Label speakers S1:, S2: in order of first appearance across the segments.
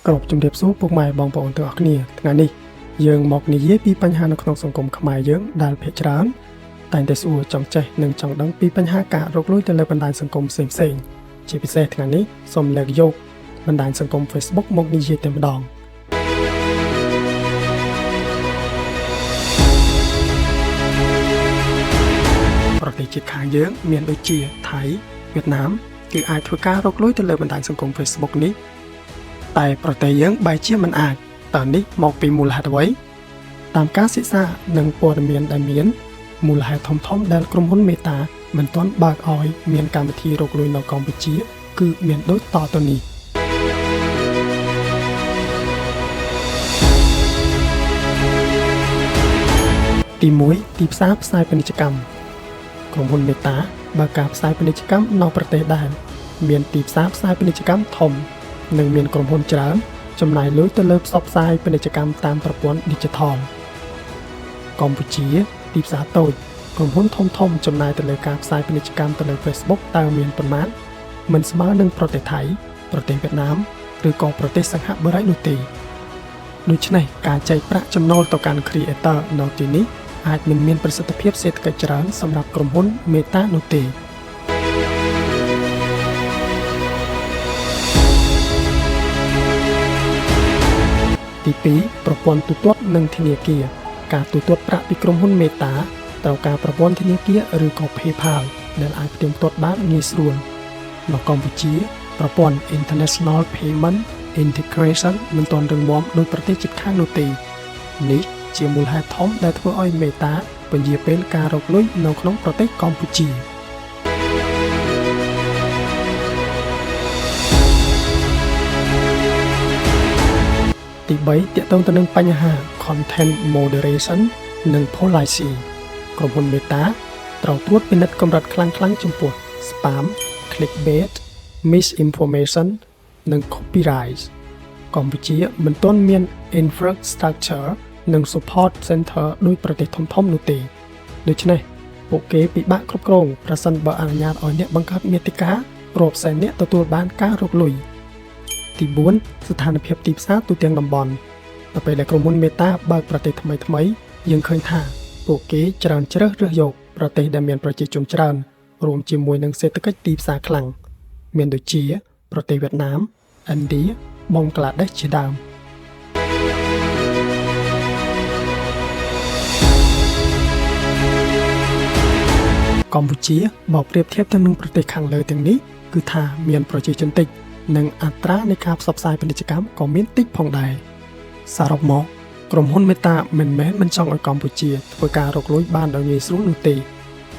S1: ក្របជំរាបសួរពុកម៉ែបងប្អូនទាំងអស់គ្នាថ្ងៃនេះយើងមកនិយាយពីបញ្ហានៅក្នុងសង្គមខ្មែរយើងដែលភាគច្រើនតែងតែសួរចង់ចេះនិងចង់ដឹងពីបញ្ហាការរកលុយទៅលើបណ្ដាញសង្គមផ្សេងៗជាពិសេសថ្ងៃនេះសូមលើកយកបណ្ដាញសង្គម Facebook មកនិយាយតែម្ដងប្រទេសជិតខាងយើងមានដូចជាថៃវៀតណាមគឺអាចធ្វើការរកលុយទៅលើបណ្ដាញសង្គម Facebook នេះតែប្រទេសយើងបែរជាមិនអាចតើនេះមកពីមូលហេតុអ្វីតាមការសិក្សានិងព័ត៌មានដែលមានមូលហេតុធំៗដែលក្រុមហ៊ុន Meta មិនទាន់បើកឲ្យមានកម្មវិធីរកលុយនៅកម្ពុជាគឺមានដូចតទៅនេះទី1ទីផ្សារផ្សាយពាណិជ្ជកម្មក្រុមហ៊ុន Meta បើកការផ្សាយពាណិជ្ជកម្មនៅប្រទេសដែលមានទីផ្សារផ្សាយពាណិជ្ជកម្មធំនិងមានក្រុមហ៊ុនច្រើនចំណាយលុយទៅលើផ្សព្វផ្សាយពាណិជ្ជកម្មតាមប្រព័ន្ធ Digital កម្ពុជាទីផ្សារតូចក្រុមហ៊ុនធំៗចំណាយទៅលើការផ្សាយពាណិជ្ជកម្មទៅលើ Facebook តើមានប៉ុន្មានមិនស្មើនឹងប្រទេសថៃប្រទេសវៀតណាមឬក៏ប្រទេសសិង្ហបុរីនោះទេដូច្នេះការចែកប្រាក់ចំណូលទៅកាន់ Creator នៅទីនេះអាចមិនមានប្រសិទ្ធភាពសេដ្ឋកិច្ចច្រើនសម្រាប់ក្រុមហ៊ុន Meta នោះទេទី2ប្រព័ន្ធទូទាត់និងធនាគារការទូទាត់ប្រាក់ពីក្រុមហ៊ុន Meta ត្រូវការប្រព័ន្ធធនាគារឬក៏ PayPal ដែលអាចផ្ទៀងផ្ទាត់បានងាយស្រួលនៅកម្ពុជាប្រព័ន្ធ International Payment Integration មិនទាន់រឹងមាំដូចប្រទេសជិតខាងនោះទេនេះជាមូលហេតុធំដែលធ្វើឲ្យ Meta ពន្យាពេលការរកលុយនៅក្នុងប្រទេសកម្ពុជាទី3ទាក់ទងទៅនឹងបញ្ហា Content Moderation និង Policy ក្រុមហ៊ុន Meta ត្រូវត្រួតពិនិត្យកម្រិតខ្លាំងៗចំពោះ Spam, Clickbait, Misinformation និង Copyright កម្ពុជាមិនទាន់មាន Infrastructure និង Support Center ដោយប្រទេសធំៗនោះទេដូច្នេះពួកគេពិបាកគ្រប់គ្រងប្រសិនបើអនុញ្ញាតឲ្យអ្នកបង្កើតមាតិការាប់សែនអ្នកទទួលបានការរកលុយទី4ស្ថានភាពទីផ្សារទូទាំងតំបន់នៅពេលដែលក្រុមហ៊ុន Meta បើកប្រទេសថ្មីៗយើងឃើញថាពួកគេច្រើនជ្រើសរើសយកប្រទេសដែលមានប្រជាជនច្រើនរួមជាមួយនឹងសេដ្ឋកិច្ចទីផ្សារខ្លាំងមានដូចជាប្រទេសវៀតណាមឥណ្ឌាប៊ុងក្លាដេសជាដើមកម្ពុជាបើប្រៀបធៀបទៅនឹងប្រទេសខាងលើទាំងនេះគឺថាមានប្រជាជនតិចនិងអត្រានៃការផ្សព្វផ្សាយពាណិជ្ជកម្មក៏មានតិចផងដែរសរុបមកក្រុមហ៊ុន Meta មិនចង់ឲ្យកម្ពុជាធ្វើការរកលុយបានដោយងាយស្រួលនោះទេ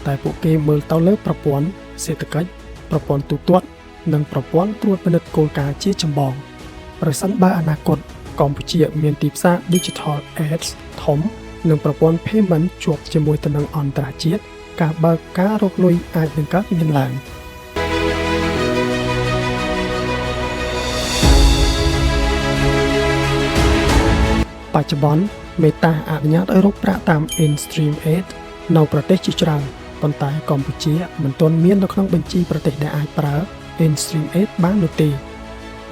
S1: តែពួកគេមើលទៅលើប្រព័ន្ធសេដ្ឋកិច្ចប្រព័ន្ធទូទាត់និងប្រព័ន្ធត្រួតពិនិត្យគោលការណ៍ជាចម្បងប្រសិនបើអនាគតកម្ពុជាមានទីផ្សារ Digital Ads ធំនិងប្រព័ន្ធ Payment ជាប់ជាមួយទៅនឹងអន្តរជាតិការបើកការរកលុយអាចនឹងកើតមានឡើងបច្ចុប្បន្ន Meta អនុញ្ញាតឲ្យរកប្រាក់តាម In-Stream Ads នៅប្រទេសជាច្រើនប៉ុន្តែកម្ពុជាមិនទាន់មាននៅក្នុងបញ្ជីប្រទេសដែលអាចប្រើ In-Stream Ads បាននោះទេ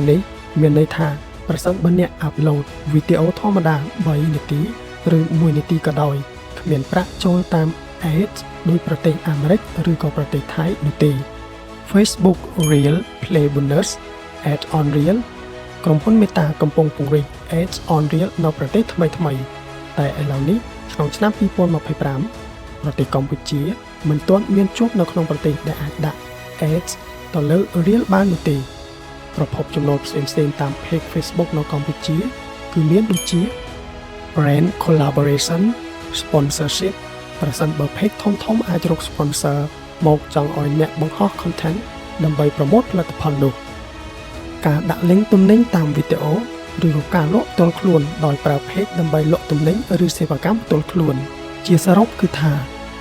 S1: នេះមានន័យថាប្រសិនបើអ្នកអាប់ឡូតវីដេអូធម្មតា3នាទីឬ1នាទីក៏ដោយគ្មានប្រាក់ចូលតាម Ads ដោយប្រទេសអាមេរិកឬក៏ប្រទេសថៃនោះទេ Facebook Reel Play Bonus Ads on Reel ក្រុមហ៊ុន Meta កំពុងពង្រីក Ads on Reel នៅប្រទេសថ្មីៗតែឥឡូវនេះក្នុងឆ្នាំ2025ប្រទេសកម្ពុជាមិនទាន់មានជាប់នៅក្នុងប្រទេសដែលអាចដាក់ Ads ទៅលើ Reel បាននោះទេប្រភពចំណូលផ្សេងៗតាម Page Facebook នៅកម្ពុជាគឺមានដូចជា Brand Collaboration Sponsorship ប្រសិនបើ Page ធំៗអាចរក Sponsor មកចង់ឲ្យអ្នកបង្ហោះ Content ដើម្បីប្រម៉ូទផលិតផលនោះការដាក់ link ទំនិញតាមវីដេអូឬក៏ការលក់ផ្ទាល់ខ្លួនដោយប្រើ Page ដើម្បីលក់ទំនិញឬសេវាកម្មផ្ទាល់ខ្លួនជាសរុបគឺថា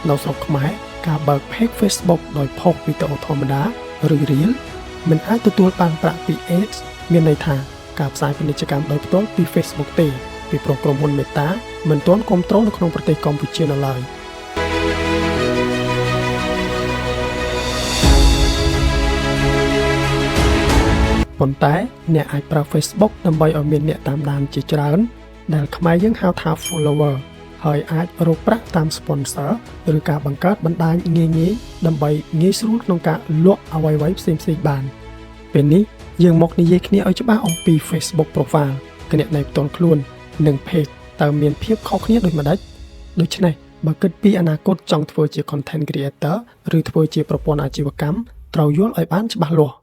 S1: នៅស្រុកខ្មែរការបើក Page Facebook ដោយផុសវីដេអូធម្មតាឬ Reel មិនអាចទទួលបានប្រាក់ពី Ads មានន័យថាការផ្សាយពាណិជ្ជកម្មដោយផ្ទាល់ពី Facebook ទេពីព្រោះក្រុមហ៊ុន Meta មិនទាន់គ្រប់គ្រងនៅក្នុងប្រទេសកម្ពុជានៅឡើយ ប៉ុន្តែអ្នកអាចប្រើ Facebook ដើម្បីឲ្យមានអ្នកតាមដានជាច្រើនដែលខ្មែរយើងហៅថា follower ហើយអាចរកប្រាក់តាម sponsor ឬការបង្កើតបណ្ដាញងាយៗដើម្បីងាយស្រួលក្នុងការលក់អ្វីៗផ្សេងៗបានពេលនេះយើងមកនិយាយគ្នាឲ្យច្បាស់អំពី Facebook profile គណនីផ្ទាល់ខ្លួននិង page តើមានភាពខុសគ្នាដូចម្ដេចដូច្នេះបើគិតពីអនាគតចង់ធ្វើជា content creator ឬធ្វើជាប្រព័ន្ធអាជីវកម្មត្រូវយល់ឲ្យបានច្បាស់លាស់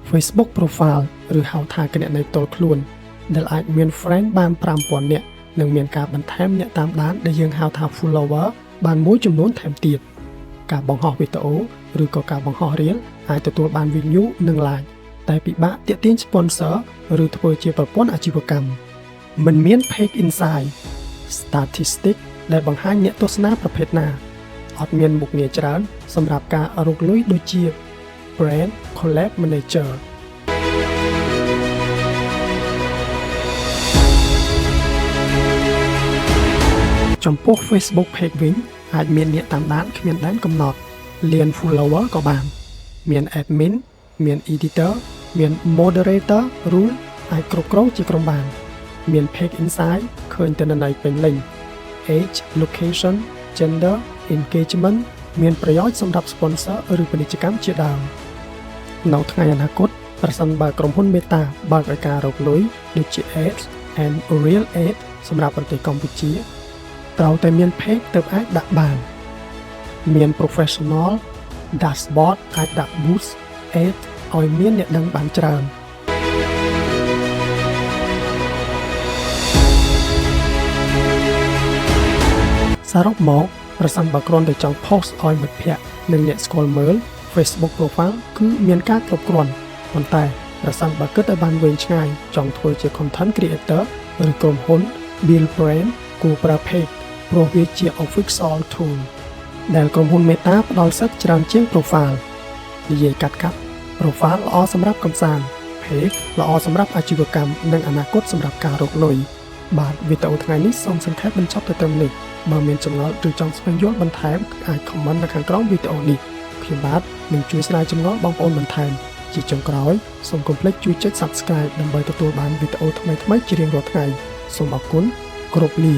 S1: Facebook profile ឬហៅថាគណនីផ្ទាល់ខ្លួនដែលអាចមាន friend បាន 5000 នាក់និងមានការបន្ថែមអ្នកតាមដានដែលយើងហៅថា follower បានមួយចំនួនថែមទៀតការបង្ហោះវីដេអូឬក៏ការបង្ហោះ reel អាចទទួលបាន view និង like តែពិបាកទាក់ទាញ sponsor ឬធ្វើជាប្រព័ន្ធអាជីវកម្មមិនមាន page insight statistic ដែលបង្ហាញអ្នកទស្សនាប្រភេទណាអត់មានមុខងារច្រើនសម្រាប់ការរកលុយដូចជា brand collab manager ចំពោះ Facebook page វិញអាចមានអ្នកតាមដានគ្មានដែនកំណត់លាន follower ក៏បានមាន admin មាន editor មាន moderator rule អាចគ្រប់គ្រងជាក្រុមបានមាន page insight ឃើញទិន្នន័យពេញលេញ age location gender engagement មានប្រយោជន៍សម្រាប់ sponsor ឬពាណិជ្ជកម្មជាដើមនៅថ្ងៃអនាគតប្រសិនបើក្រុមហ៊ុន Meta បើកឲ្យការរកលុយដូចជា Ads and Real Ads សម្រាប់ប្រទេសកម្ពុជាត្រូវតែមាន page ទើបអាចដាក់បានមាន professional dashboard អាចដាក់ boost ad ឲ្យមានអ្នកដឹងបានច្រើនសរុបមកប្រសិនបើគ្រាន់តែចង់ post ឲ្យមិត្តភ័ក្តិនិងអ្នកស្គាល់មើល Facebook profile គឺមានការគ្រប់គ្រាន់ប៉ុន្តែប្រសិនបើគិតឲ្យបានវែងឆ្ងាយចង់ធ្វើជា content creator ឬក្រុមហ៊ុន build brand គួរប្រើ page ព្រោះវាជា official tool ដែលក្រុមហ៊ុន Meta ផ្ដល់សិទ្ធិច្រើនជាង profile និយាយកាត់ profile ល្អសម្រាប់កម្សាន្ត page ល្អសម្រាប់អាជីវកម្មនិងអនាគតសម្រាប់ការរកលុយបាទវីដេអូថ្ងៃនេះសូមសង្ខេបបញ្ចប់ទៅត្រឹមនេះបើមានចម្ងល់ឬចង់ស្វែងយល់បន្ថែមអាច comment នៅខាងក្រោមវីដេអូនេះខ្ញុំបាទនឹងជួយស្រាវចម្ងល់បងប្អូនបន្ថែមជាចុងក្រោយសូមកុំភ្លេចជួយចុច Subscribe ដើម្បីទទួលបានវីដេអូថ្មីៗជារៀងរាល់ថ្ងៃសូមអរគុណគ្រប់លា